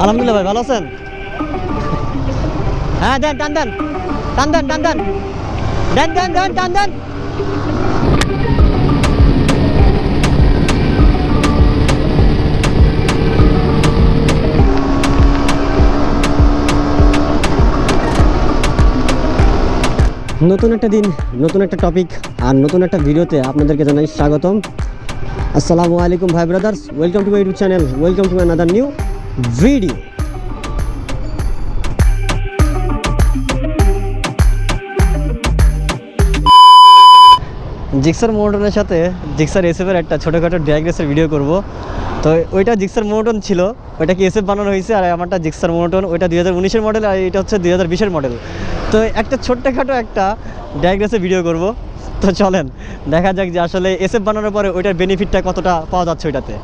আলহামদুলিল্লাহ ভাই, ভালো আছেন? হ্যাঁ, দেন, টান দেন, টান দেন, টান দেন, দেন দেন দেন, টান দেন। নতুন একটা দিন, নতুন একটা টপিক আর নতুন একটা ভিডিওতে আপনাদেরকে জানাই স্বাগতম। আসসালামু আলাইকুম ভাই brothers, welcome to my YouTube channel, welcome to another new video. Gixxer মোনোটনের সাথে জিক্সার এসএফের একটা ছোটোখাটো ড্র্যাগ রেসের ভিডিও করব। তো ওইটা জিক্সার মোনোটন ছিল, ওইটাকে এসএফ বানানো হয়েছে, আর আমারটা জিক্সার মোনোটন, ওইটা 2019-এর মডেল আর এটা হচ্ছে 2020-এর মডেল। তো একটা ছোট্টখাটো একটা ড্র্যাগ রেসের ভিডিও করব। তো চলেন দেখা যাক যে আসলে এসএফ বানানোর পরে ওইটার বেনিফিটটা কতটা পাওয়া যাচ্ছে ওইটাতে।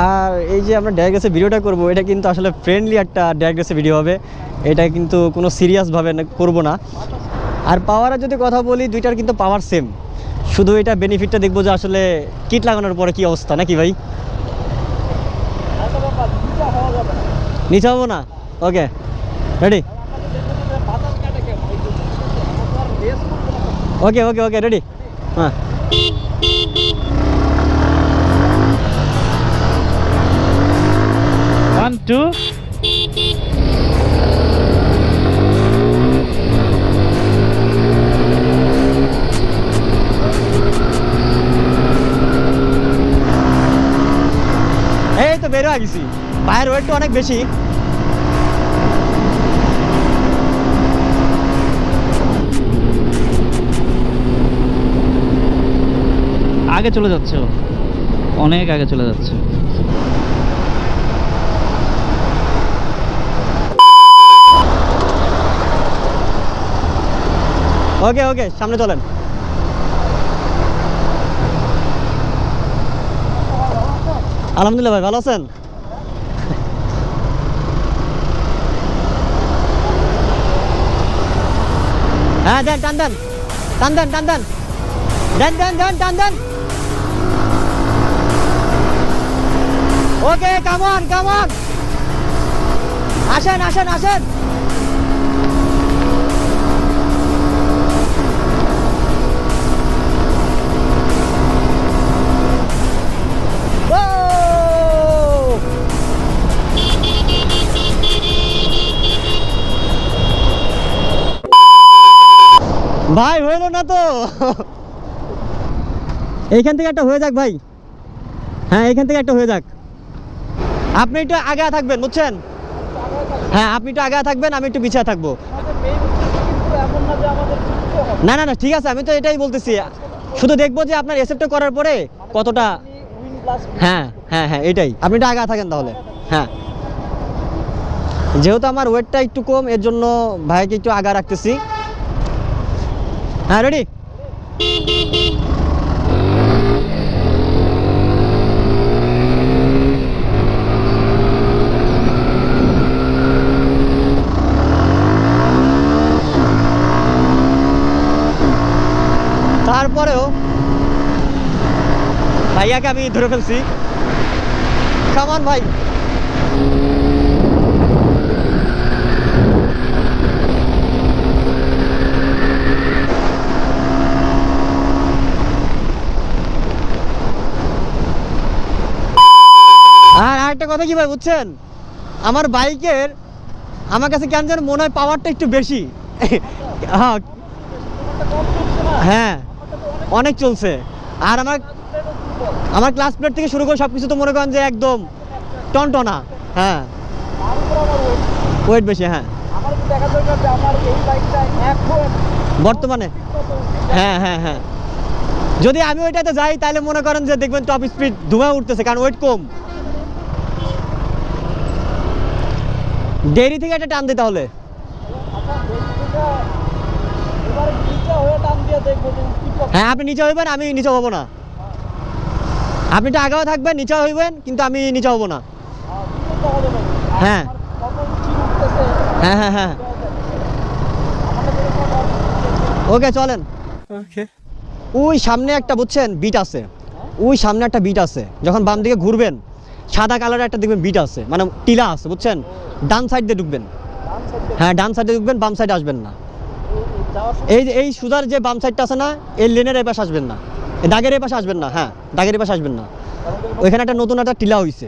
আর এই যে আমরা ড্র্যাগ রেসের ভিডিওটা করব, এটা কিন্তু আসলে ফ্রেন্ডলি একটা ড্র্যাগ রেসের ভিডিও হবে, এটা কিন্তু কোনো সিরিয়াসভাবে করব না। আর পাওয়ারের যদি কথা বলি, দুইটার কিন্তু পাওয়ার সেম, শুধু এটা বেনিফিটটা দেখবো যে আসলে কিট লাগানোর পরে কি অবস্থা, নাকি ভাই? নিচে হবো না? ওকে, রেডি? ওকে ওকে ওকে, রেডি? হ্যাঁ, ওয়ান টু। এই তো বের হয়ে গেছি, পায়ের ওয়েটটা অনেক বেশি। আগে চলে যাচ্ছে, ও অনেক আগে চলে যাচ্ছে। ওকে ওকে, সামনে চলেন। আলহামদুলিল্লাহ ভাই, ভালো আছেন? হ্যাঁ, দেন, টান দেন, টান দেন, টান দেন, দেন দেন দেন, টান দেন। ওকে, কামন কামন, আসেন আসেন আসেন। ভাই হইল না তো, এইখান থেকে একটা হয়ে যাক ভাই। হ্যাঁ, এইখান থেকে একটা হয়ে যাক। আপনি একটু আগে থাকবেন, বুঝছেন? হ্যাঁ, আপনি একটু আগে থাকবেন, আমি একটু পিছিয়ে থাকবো। না না না, ঠিক আছে, আমি তো এটাই বলতেছি, শুধু দেখবো যে আপনার এসএফটা করার পরে কতটা। হ্যাঁ হ্যাঁ হ্যাঁ, এটাই, আপনি একটু আগে থাকেন তাহলে। হ্যাঁ, যেহেতু আমার ওয়েটটা একটু কম, এর জন্য ভাইকে একটু আগে রাখতেছি। হ্যাঁ, রেডি? তারপরেও ভাইয়াকে আমি ধরে ফেলছি। কামান ভাই। আর আরেকটা কথা কি ভাই, বুঝছেন, আমার বাইকের আমার কাছে কেন যেন মনে হয় পাওয়ারটা একটু বেশি। হ্যাঁ হ্যাঁ, অনেক চলছে। আর আমার ক্লাস প্লেট থেকে শুরু করে সব কিছু তো মনে করেন যে একদম টনটনা। হ্যাঁ, ওয়েট বেশি। হ্যাঁ, বর্তমানে। হ্যাঁ হ্যাঁ হ্যাঁ, যদি আমি ওইটাতে যাই তাহলে মনে করেন যে দেখবেন টপ স্পিড ধুমা উঠতেছে, কারণ ওয়েট কম। ডেরি থেকে একটা টান দিই তাহলে। হ্যাঁ, আপনি নিচে হইবেন, আমি নিচে হবো না। আপনি তো আগেও থাকবেন, নিচে হইবেন, কিন্তু আমি নিচে হবো না। হ্যাঁ হ্যাঁ হ্যাঁ হ্যাঁ, ওকে চলেন। ওই সামনে একটা, বুঝছেন, বিট আছে, ওই সামনে একটা বিট আছে, যখন বাম দিকে ঘুরবেন সাদা কালারের একটা দেখবেন বিট আছে, মানে টিলা আছে, বুঝছেন? ডান সাইড দিয়ে ঢুকবেন। হ্যাঁ, ডান সাইডে ঢুকবেন, বাম সাইডে আসবেন না। এই সুদার যে বাম সাইডটা আছে না, এই লেনের এই পাশে আসবেন না, এই দাগের এই পাশে আসবেন না। হ্যাঁ, দাগের এই পাশে আসবেন না। ওইখানে একটা নতুন একটা টিলা হইছে।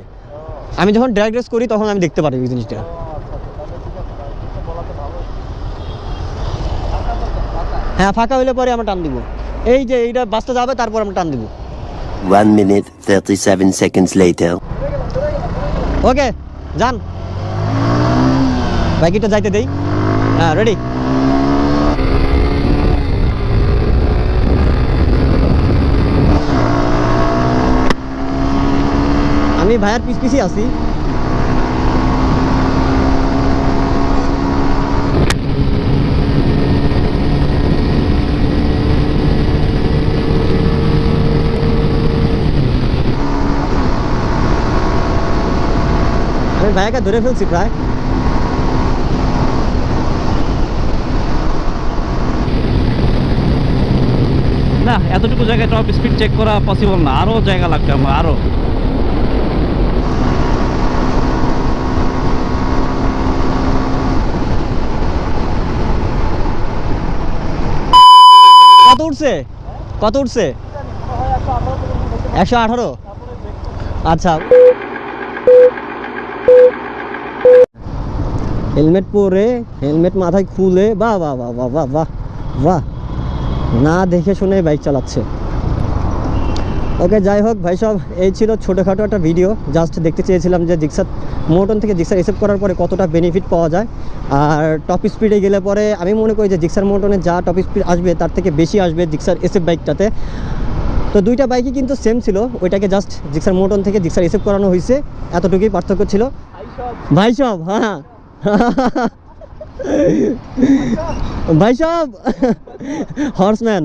আমি যখন ড্রাগ রেস করি তখন আমি দেখতে পারি এই জিনিসটা। হ্যাঁ, ফাঁকা হইলে পরে আমরা টান দিব। এই যে এইটা বাসটা যাবে, তারপর আমরা টান দিব। 1 minute 37 seconds later. ওকে, যান। বাইকটা যাইতে দেই। হ্যাঁ, রেডি। আমি ভাইয়ার পিছিয়ে আছি। আমি ভাইয়াকে ধরে ফেলছি প্রায়। না, এতটুকু জায়গায় টপ স্পিড চেক করা পসিবল না, আরো জায়গা লাগবে আমার, আরো। কত উঠছে? কত উঠছে? 118। আচ্ছা, হেলমেট পরে, হেলমেট মাথায় খুলে, বাহ বাহ বাহ বাহ বাহ বাহ বাহ, না দেখে শুনে বাইক চালাচ্ছে। ওকে, যাই হোক ভাই সব, এই ছিল ছোটোখাটো একটা ভিডিও। জাস্ট দেখতে চেয়েছিলাম যে জিক্সার মোটন থেকে জিক্সার এসএফ করার পরে কতটা বেনিফিট পাওয়া যায়। আর টপ স্পিডে গেলে পরে আমি মনে করি যে জিক্সার মোটনে যা টপ স্পিড আসবে তার থেকে বেশি আসবে জিক্সার এসএফ বাইকটাতে। তো দুইটা বাইকই কিন্তু সেম ছিল, ওইটাকে জাস্ট জিক্সার মোটন থেকে জিক্সার এসএফ করানো হয়েছে, এতটুকুই পার্থক্য ছিল ভাই সব। হ্যাঁ ভাই সব, হর্সম্যান।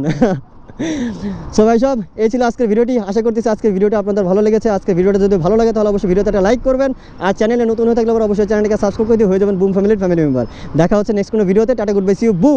সো ভাই সব, এই ছিল আজকের ভিডিওটি। আশা করতেছি আজকের ভিডিওটা আপনাদের ভালো লেগেছে। আজকের ভিডিওটা যদি ভালো লাগে তাহলে অবশ্যই ভিডিওতে একটা লাইক করবেন, আর চ্যানেলে নতুন হয়ে থাকলে অবশ্যই চ্যানেলটাকে সাবস্ক্রাইব করে দিয়ে হয়ে যাবেন বুম ফ্যামিলি মেম্বার। দেখা হচ্ছে নেক্সট কোনো ভিডিওতে। Tata, good bye, see you, বু।